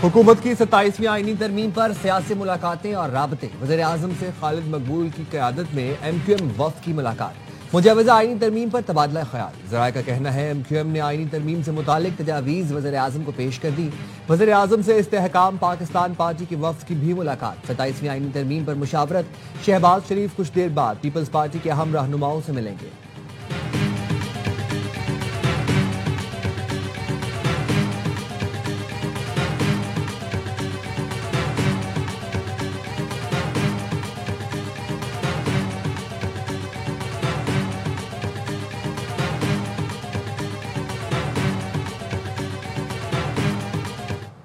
हुकूमत की 27वीं आईनी तरमीम पर सियासी मुलाकातें और राबते। वज़ीर-ए-आज़म से खालिद मकबूल की क़यादत में MQM वफ़द की मुलाकात। मुजवज़ा आईनी तरमीम पर तबादला ख्याल। ज़राए का कहना है MQM ने आईनी तरमीम से मुतालिक तजावीज़ वज़ीर-ए-आज़म को पेश कर दी। वज़ीर-ए-आज़म से इस्तेहकाम पाकिस्तान पार्टी की वफ़द की भी मुलाकात। 27वीं आईनी तरमीम पर मुशावरत। शहबाज शरीफ कुछ देर बाद पीपल्स पार्टी के अहम रहनुमाओं से मिलेंगे।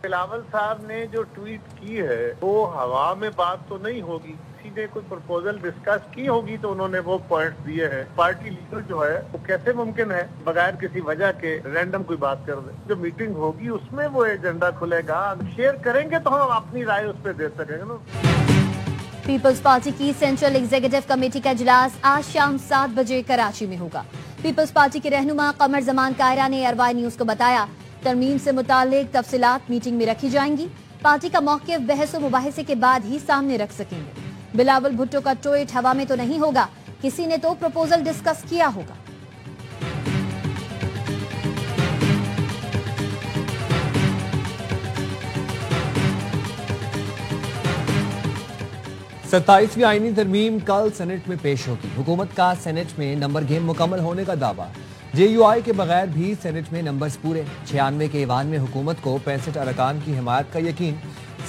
बिलावल साहब ने जो ट्वीट की है वो हवा में बात तो नहीं होगी, किसी ने कोई प्रपोजल डिस्कस की होगी तो उन्होंने वो पॉइंट दिए हैं। पार्टी लीडर जो है वो कैसे मुमकिन है बगैर किसी वजह के रैंडम कोई बात कर दे। जो मीटिंग होगी उसमें वो एजेंडा खुलेगा, शेयर करेंगे तो हम अपनी राय उस पर दे सकेंगे ना। पीपल्स पार्टी की सेंट्रल एग्जीक्यूटिव कमेटी का इजलास आज शाम 7 बजे कराची में होगा। पीपल्स पार्टी के रहनुमा कमर जमान कायरा ने अरवाई न्यूज को बताया, तरमीम से मुतालिक तफसीलात मीटिंग में रखी जाएंगी। पार्टी का मौक़िफ़ बहस और मुबाहिसे के बाद ही सामने रख सकेंगे। बिलावल भुट्टो का ट्वीट हवा में तो नहीं होगा, किसी ने तो प्रपोजल डिस्कस किया होगा। सत्ताईसवीं आईनी तरमीम कल सेनेट में पेश होगी। हुकूमत का सेनेट में नंबर गेम मुकम्मल होने का दावा। JUI के बगैर भी सेनेट में नंबर्स पूरे। 96 के ईवान में हुकूमत को 65 अरकान की हिमायत का यकीन।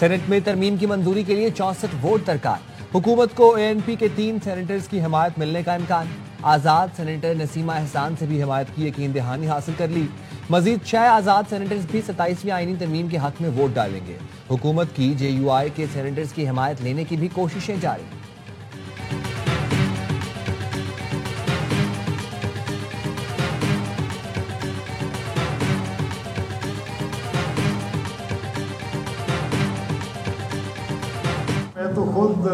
सेनेट में तरमीम की मंजूरी के लिए 64 वोट दरकार। हुकूमत को ANP के 3 सेनेटर्स की हिमायत मिलने का इम्कान। आज़ाद सेनेटर नसीमा एहसान से भी हिमायत की यकीन दहानी हासिल कर ली। मजीद 6 आज़ाद सेनेटर्स भी 27वीं आईनी तरमीम के हक में वोट डालेंगे। हुकूमत की JUI के सेनेटर्स की हिमायत लेने की भी कोशिशें जारी। मैं तो खुद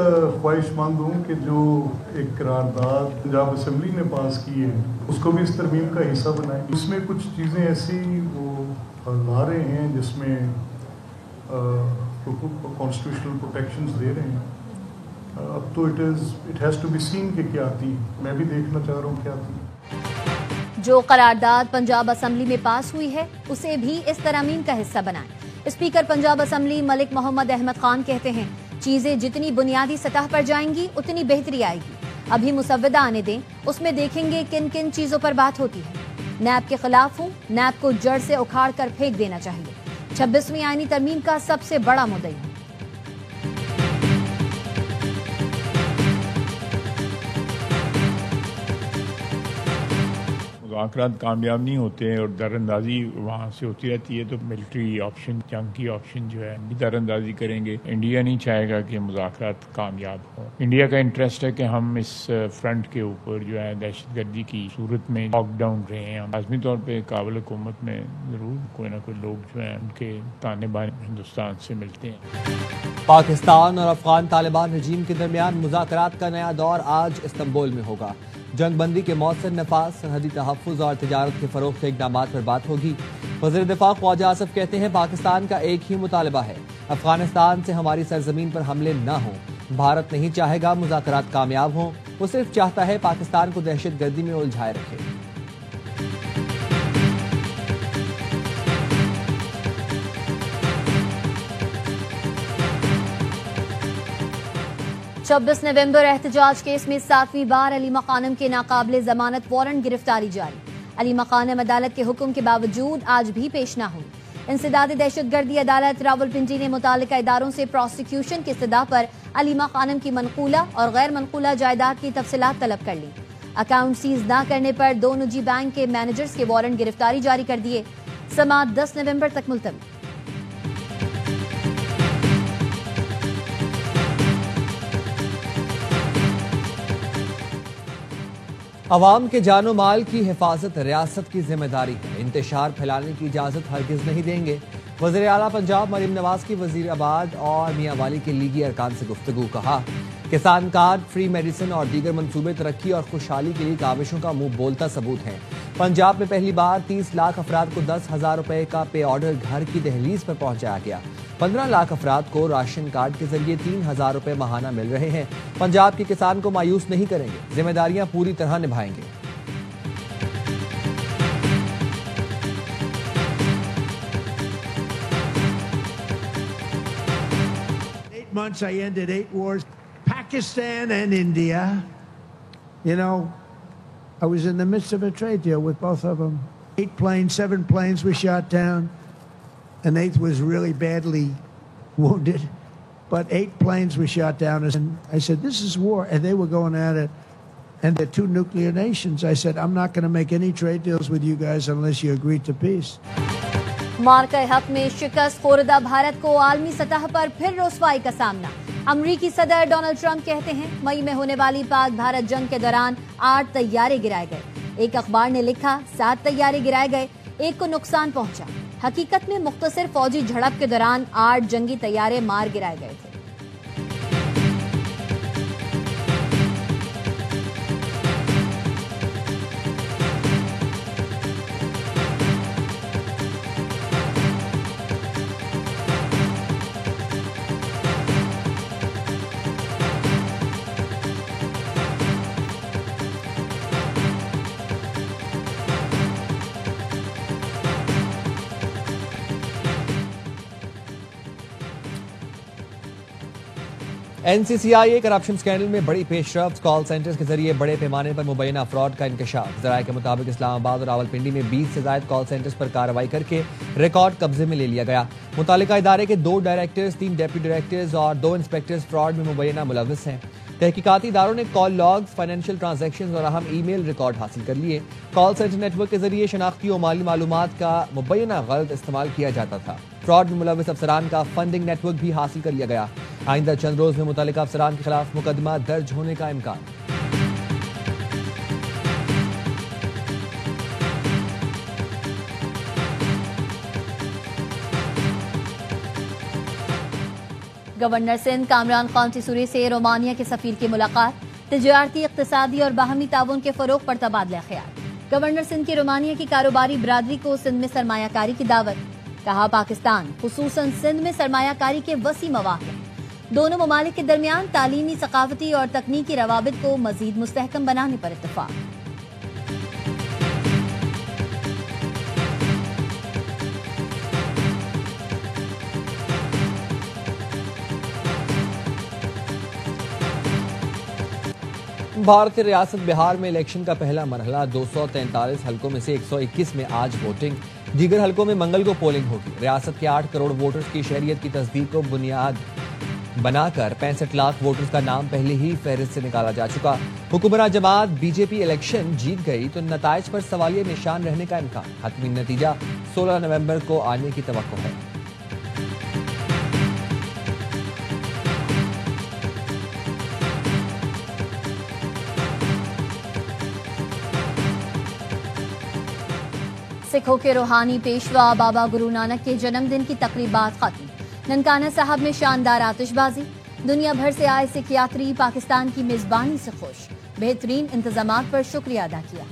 ख्वाहिशमंद हूँ कि जो एक करारदाद पंजाब असम्बली ने पास की है उसको भी इस तरमीम का हिस्सा बनाएं। उसमें कुछ चीज़ें ऐसी वो ला रहे हैं जिसमें कॉन्स्टिट्यूशनल प्रोटेक्शंस दे रहे हैं। अब तो it has to be seen कि क्या आती है। मैं भी देखना चाह रहा हूँ क्या आती है। जो करारदाद पंजाब असम्बली में पास हुई है उसे भी इस तरमीम का हिस्सा बनाएं। स्पीकर पंजाब असम्बली मलिक मोहम्मद अहमद खान कहते हैं, चीजें जितनी बुनियादी सतह पर जाएंगी उतनी बेहतरी आएगी। अभी मुसव्वदा आने दें, उसमें देखेंगे किन किन चीजों पर बात होती है। नैब के खिलाफ हूं, नैब को जड़ से उखाड़ कर फेंक देना चाहिए। 26वीं आईनी तरमीम का सबसे बड़ा मुद्दा है। मुज़ाकरात कामयाब नहीं होते हैं और दरअंदाजी वहाँ से होती रहती है, तो मिलिट्री ऑप्शन, जंग की ऑप्शन जो है दरअंदाजी करेंगे। इंडिया नहीं चाहेगा कि मुज़ाकरात कामयाब हो। इंडिया का इंटरेस्ट है कि हम इस फ्रंट के ऊपर जो है दहशतगर्दी की सूरत में लॉकडाउन रहे हैं। लाज़मी तौर पर काबिल हुकूमत में ज़रूर कोई ना कोई लोग जो है उनके ताने बाने हिंदुस्तान से मिलते हैं। पाकिस्तान और अफगान तालिबान रजीम के दरमियान मुज़ाकरात का नया दौर आज इस्तांबुल में होगा। जंगबंदी के मौसर नफाज, सरहदी तहफ़्फ़ुज़ और तिजारत के फ़रोग़ के इक़दामात पर बात होगी। वज़ीर दिफ़ा ख्वाजा आसिफ कहते हैं, पाकिस्तान का एक ही मुतालबा है, अफगानिस्तान से हमारी सरजमीन पर हमले न हों। भारत नहीं चाहेगा मुज़ाकरात कामयाब हों, वो सिर्फ चाहता है पाकिस्तान को दहशतगर्दी में उलझाए रखे। 26 नवंबर एहतजाज केस में 7वीं बार अलीमा खानम के नाकाबिले जमानत वारंट गिरफ्तारी जारी। अलीमा खानम अदालत के हुक्म के बावजूद आज भी पेश न हुई। इंसदाद दहशतगर्दी अदालत रावलपिंडी ने मुतालिका इदारों से प्रोसिक्यूशन की इस्तदा पर अलीमा खानम की मनकूला और गैर मनकूला जायदाद की तफसीलात तलब कर ली। अकाउंट सीज न करने पर 2 निजी बैंक के मैनेजर्स के वारंट गिरफ्तारी जारी कर दिए। समाअत 10 नवंबर तक मुलतवी। अवाम के जानो माल की हिफाजत रियासत की जिम्मेदारी है, इंतशार फैलाने की इजाजत हरगिज नहीं देंगे। वज़ीर आला पंजाब मरीम नवाज की वज़ीराबाद और मियांवाली के लीगी अरकान से गुफ्तगू। कहा, किसान कार्ड, फ्री मेडिसिन और दीगर मनसूबे तरक्की और खुशहाली के लिए काविशों का मुंह बोलता सबूत है। पंजाब में पहली बार 30 लाख अफराद को 10,000 रुपए का पे ऑर्डर घर की दहलीज पर पहुंचाया गया। 15 लाख अफराद को राशन कार्ड के जरिए 3,000 रुपए माहाना मिल रहे हैं। पंजाब के किसान को मायूस नहीं करेंगे, जिम्मेदारियां पूरी तरह निभाएंगे। 8 months, I ended 8 wars. Pakistan and India, you know, I was in the midst of a trade deal with both of them. 8 planes, 7 planes were shot down. An 8th was really badly wounded, but 8 planes were shot down. And I said, this is war. And they were going at it. And they're 2 nuclear nations. I said, I'm not going to make any trade deals with you guys unless you agree to peace. मार्का हक में शिकस्त खोरदा भारत को आलमी सतह पर फिर रुसवाई का सामना। अमरीकी सदर डोनाल्ड ट्रंप कहते हैं मई में होने वाली पाक भारत जंग के दौरान 8 तैयारे गिराए गए। एक अखबार ने लिखा 7 तैयारे गिराए गए, 1 को नुकसान पहुंचा। हकीकत में मुख्तसर फौजी झड़प के दौरान 8 जंगी तैयारे मार गिराए गए थे। NCCIA करप्शन स्कैंडल में बड़ी पेशरफ्त, कॉल सेंटर्स के जरिए बड़े पैमाने पर मुबैना फ्रॉड का इंकशाफ। जराये के मुताबिक इस्लामाबाद और रावलपिंडी में 20 से ज्यादा कॉल सेंटर्स पर कार्रवाई करके रिकॉर्ड कब्जे में ले लिया गया। मुतालिका इदारे के 2 डायरेक्टर्स, 3 डेप्यूटी डायरेक्टर्स और 2 इंस्पेक्टर्स फ्रॉड में मुबैना मुलव्विस हैं। तहकीकाती इदारों ने कॉल लॉग्स, फाइनेंशियल ट्रांजैक्शंस और अहम ईमेल रिकॉर्ड हासिल कर लिए। कॉल सेंटर नेटवर्क के जरिए शनाख्ती और माली मालूमात का मुबैना गलत इस्तेमाल किया जाता था। फ्रॉड में मुलव्विस अफसरान का फंडिंग नेटवर्क भी हासिल कर लिया गया। आइंदा चंद रोज में मुतल्लिका अफसरान के खिलाफ मुकदमा दर्ज होने का इम्कान। गवर्नर सिंध कामरान खान टिसूरी से रोमानिया के सफीर की मुलाकात। तिजारती, इक्तिसादी और बाहमी ताउन के फरोग पर तबादला ख्याल। गवर्नर सिंध की रोमानिया की कारोबारी बरादरी को सिंध में सरमायाकारी की दावत। कहा पाकिस्तान खुसूसन सिंध में सरमायाकारी के वसी मौक़े। दोनों ममालिक के दरमियान तालीमी, सकाफती और तकनीकी रवाबित को मजीद मुस्तहकम बनाने पर इत्तफाक। भारतीय रियासत बिहार में इलेक्शन का पहला मरहला 243 हलकों में से 121 में आज वोटिंग। दीगर हलकों में मंगल को पोलिंग होगी। रियासत के 8 करोड़ वोटर्स की शहरियत की तस्दीक को बुनियाद बनाकर 65 लाख वोटर्स का नाम पहले ही फहरिस्त से निकाला जा चुका। हुकूमरान जमात बीजेपी इलेक्शन जीत गई तो नताइज पर सवालिया निशान रहने का इम्कान। हतमी नतीजा 16 नवंबर को आने की तवक्को है। सिखों के रूहानी पेशवा बाबा गुरु नानक के जन्मदिन की तकरीबात खत्म। ननकाना साहब में शानदार आतिशबाजी। दुनिया भर से आए सिख यात्री पाकिस्तान की मेजबानी से खुश। बेहतरीन इंतजामात पर शुक्रिया अदा किया।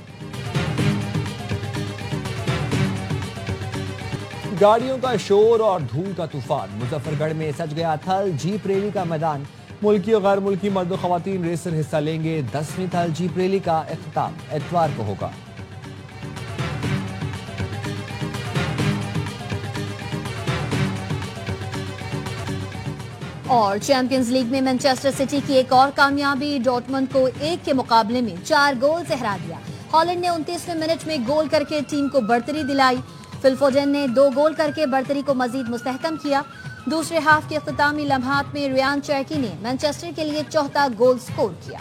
गाड़ियों का शोर और धूल का तूफान। मुजफ्फरगढ़ में सज गया थल जीप रैली का मैदान। मुल्की और गैर मुल्की मर्द और खवातीन रेसर हिस्सा लेंगे। 10वीं थल जीप रैली का इख्तिताम इतवार को होगा। और चैंपियंस लीग में मैनचेस्टर सिटी की एक और कामयाबी। डॉर्टमुंड को 1 के मुकाबले में 4 गोल से हरा दिया। हॉलैंड ने 29वें मिनट में गोल करके टीम को बढ़तरी दिलाई। फिल फोडेन ने 2 गोल करके बढ़तरी को मजीद मुस्तहकम किया। दूसरे हाफ के इख्तितामी लम्हात में रियान चैकी ने मैनचेस्टर के लिए 4था गोल स्कोर किया।